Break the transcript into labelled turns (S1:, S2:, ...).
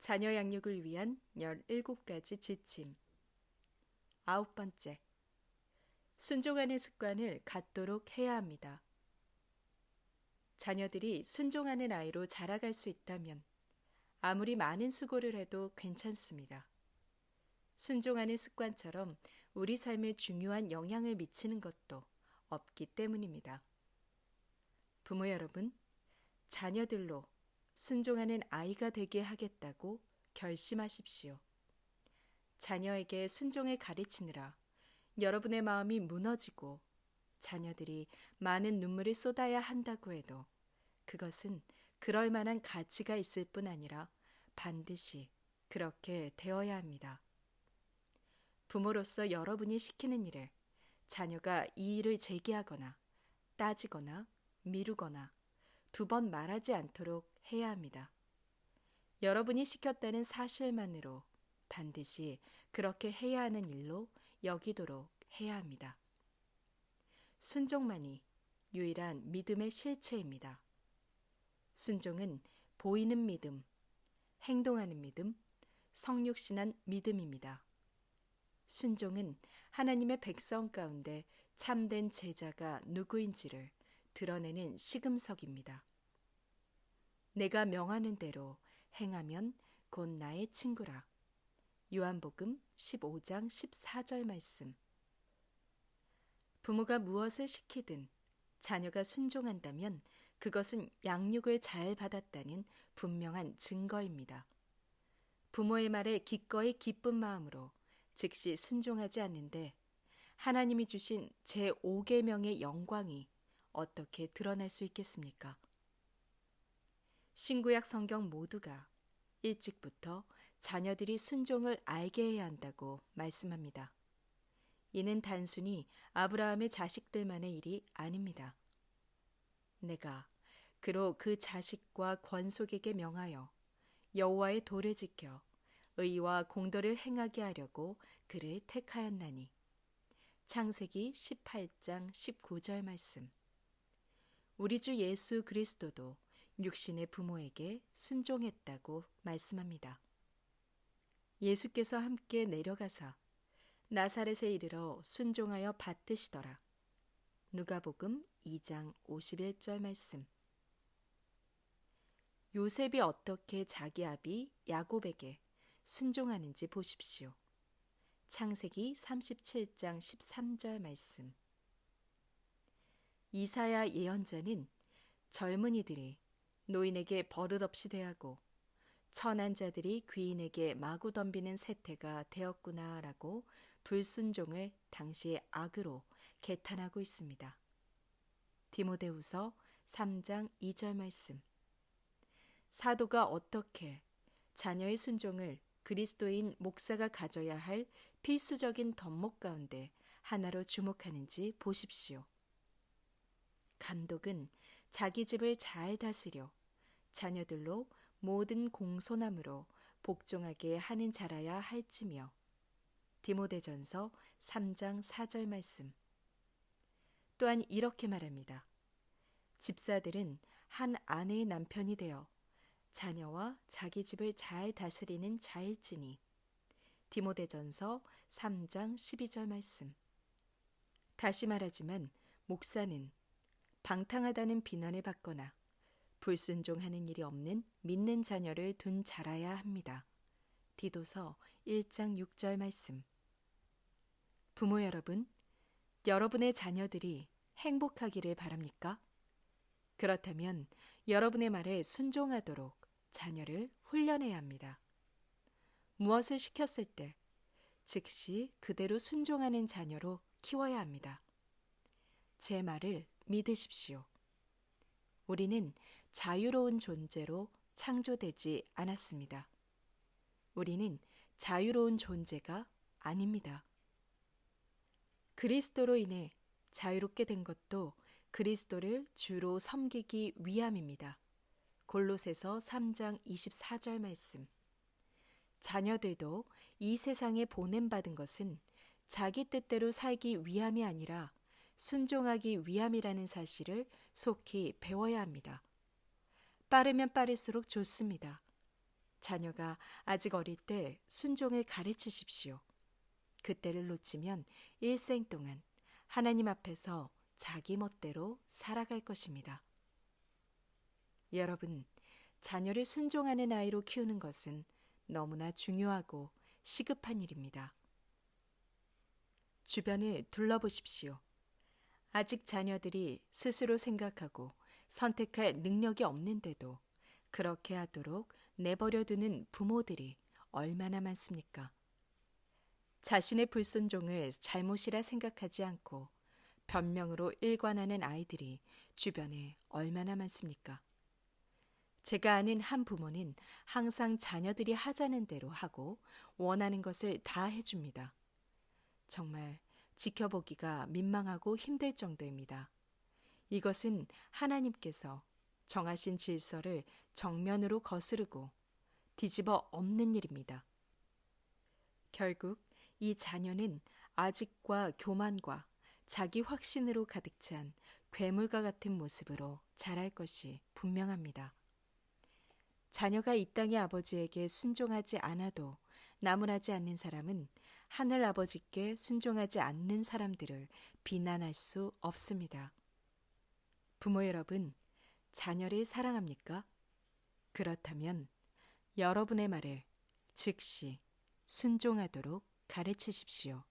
S1: 자녀 양육을 위한 17가지 지침. 9번째, 순종하는 습관을 갖도록 해야 합니다. 자녀들이 순종하는 아이로 자라갈 수 있다면 아무리 많은 수고를 해도 괜찮습니다. 순종하는 습관처럼 우리 삶에 중요한 영향을 미치는 것도 없기 때문입니다. 부모 여러분, 자녀들로 순종하는 아이가 되게 하겠다고 결심하십시오. 자녀에게 순종을 가르치느라 여러분의 마음이 무너지고 자녀들이 많은 눈물을 쏟아야 한다고 해도 그것은 그럴 만한 가치가 있을 뿐 아니라 반드시 그렇게 되어야 합니다. 부모로서 여러분이 시키는 일을 자녀가 이 일을 제기하거나 따지거나 미루거나 2번 말하지 않도록 해야 합니다. 여러분이 시켰다는 사실만으로 반드시 그렇게 해야 하는 일로 여기도록 해야 합니다. 순종만이 유일한 믿음의 실체입니다. 순종은 보이는 믿음, 행동하는 믿음, 성육신한 믿음입니다. 순종은 하나님의 백성 가운데 참된 제자가 누구인지를 드러내는 시금석입니다. 내가 명하는 대로 행하면 곧 나의 친구라. 요한복음 15장 14절 말씀. 부모가 무엇을 시키든 자녀가 순종한다면 그것은 양육을 잘 받았다는 분명한 증거입니다. 부모의 말에 기꺼이 기쁜 마음으로 즉시 순종하지 않는데 하나님이 주신 제5계명의 영광이 어떻게 드러날 수 있겠습니까? 신구약 성경 모두가 일찍부터 자녀들이 순종을 알게 해야 한다고 말씀합니다. 이는 단순히 아브라함의 자식들만의 일이 아닙니다. 내가 그로 그 자식과 권속에게 명하여 여호와의 도를 지켜 의와 공도를 행하게 하려고 그를 택하였나니. 창세기 18장 19절 말씀. 우리 주 예수 그리스도도 육신의 부모에게 순종했다고 말씀합니다. 예수께서 함께 내려가사 나사렛에 이르러 순종하여 받드시더라. 누가복음 2장 51절 말씀. 요셉이 어떻게 자기 아비 야곱에게 순종하는지 보십시오. 창세기 37장 13절 말씀. 이사야 예언자는 젊은이들이 노인에게 버릇없이 대하고 천한 자들이 귀인에게 마구 덤비는 세태가 되었구나라고 불순종을 당시의 악으로 개탄하고 있습니다. 디모데후서 3장 2절 말씀. 사도가 어떻게 자녀의 순종을 그리스도인 목사가 가져야 할 필수적인 덕목 가운데 하나로 주목하는지 보십시오. 감독은 자기 집을 잘 다스려 자녀들로 모든 공손함으로 복종하게 하는 자라야 할지며. 디모데전서 3장 4절 말씀. 또한 이렇게 말합니다. 집사들은 한 아내의 남편이 되어 자녀와 자기 집을 잘 다스리는 자일지니. 디모데전서 3장 12절 말씀. 다시 말하지만 목사는 방탕하다는 비난을 받거나 불순종하는 일이 없는 믿는 자녀를 둔 자라야 합니다. 디도서 1장 6절 말씀. 부모 여러분, 여러분의 자녀들이 행복하기를 바랍니까? 그렇다면 여러분의 말에 순종하도록 자녀를 훈련해야 합니다. 무엇을 시켰을 때 즉시 그대로 순종하는 자녀로 키워야 합니다. 제 말을 믿으십시오. 우리는 자유로운 존재로 창조되지 않았습니다. 우리는 자유로운 존재가 아닙니다. 그리스도로 인해 자유롭게 된 것도 그리스도를 주로 섬기기 위함입니다. 골로새서 3장 24절 말씀. 자녀들도 이 세상에 보냄받은 것은 자기 뜻대로 살기 위함이 아니라 순종하기 위함이라는 사실을 속히 배워야 합니다. 빠르면 빠를수록 좋습니다. 자녀가 아직 어릴 때 순종을 가르치십시오. 그때를 놓치면 일생 동안 하나님 앞에서 자기 멋대로 살아갈 것입니다. 여러분, 자녀를 순종하는 아이로 키우는 것은 너무나 중요하고 시급한 일입니다. 주변을 둘러보십시오. 아직 자녀들이 스스로 생각하고 선택할 능력이 없는데도 그렇게 하도록 내버려 두는 부모들이 얼마나 많습니까? 자신의 불순종을 잘못이라 생각하지 않고 변명으로 일관하는 아이들이 주변에 얼마나 많습니까? 제가 아는 한 부모는 항상 자녀들이 하자는 대로 하고 원하는 것을 다 해줍니다. 정말 지켜보기가 민망하고 힘들 정도입니다. 이것은 하나님께서 정하신 질서를 정면으로 거스르고 뒤집어 엎는 일입니다. 결국 이 자녀는 아직과 교만과 자기 확신으로 가득 찬 괴물과 같은 모습으로 자랄 것이 분명합니다. 자녀가 이 땅의 아버지에게 순종하지 않아도 나무라지 않는 사람은 하늘 아버지께 순종하지 않는 사람들을 비난할 수 없습니다. 부모 여러분, 자녀를 사랑합니까? 그렇다면 여러분의 말을 즉시 순종하도록 가르치십시오.